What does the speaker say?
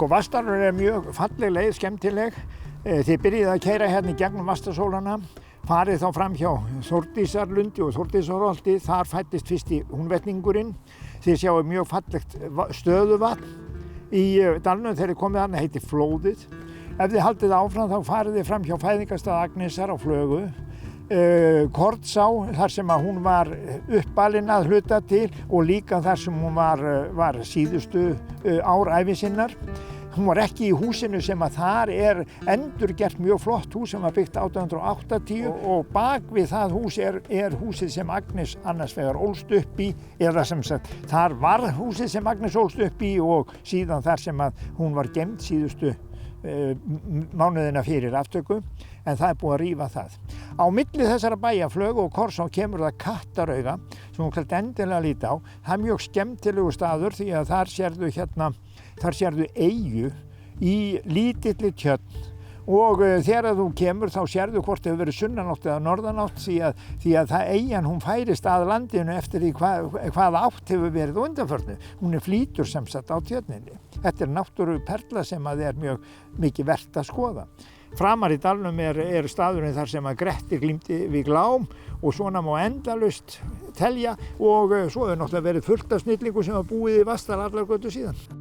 Sko Vatnsdalur mjög falleg leið, skemmtileg. Þið byrjið að keyra hérna í gegnum Vatnsdalshólana, farið þá fram hjá Þórdísarlundi og Þórdísarholti, þar fæddist fyrsti húnvetningurinn. Þið sjáu mjög fallegt stöðuvatn í dalnum þegar þið komið þarna, heitir Flóðið. Ef þið haldið áfram þá farið þið fram hjá fæðingarstað Agnesar á Flögu. Kornsá, þar sem að hún var uppalin að hluta til og líka þar sem hún var síðustu ár ævi sinnar. Hún var ekki í húsinu sem að þar endurgert mjög flott hús sem var byggt 1880 og bak við það hús er húsið sem Agnes annars vegar ólst upp í, eða sem sagt þar var húsið sem Agnes ólst upp í og síðan þar sem að hún var geymd síðustu mánuðina fyrir aftöku, en það búið að rífa það. Á milli þessara bæja, Flögu og Korsá, kemur það Kattarauga sem hún klætt endilega líta á. Það er mjög skemmtilegu staður því að þar sérðu eyju í lítilli tjörn og þegar þú kemur þá sérðu hvort það hefur verið sunnanátt eða norðanátt því að það eyjan hún færist að landinu eftir því hvað átt hefur verið á undanförnu. Hún flýtur sem sagt á tjörninni. Þetta náttúruperla sem að er mjög mikið vert að skoða. Framar í dalnum er staðurinn þar sem að Grettir glímdi við Glám og svona má endalaust telja og svo hefur náttúrulega verið fullt af snillingum sem hafa búið í Vatnsdal allar götur síðan.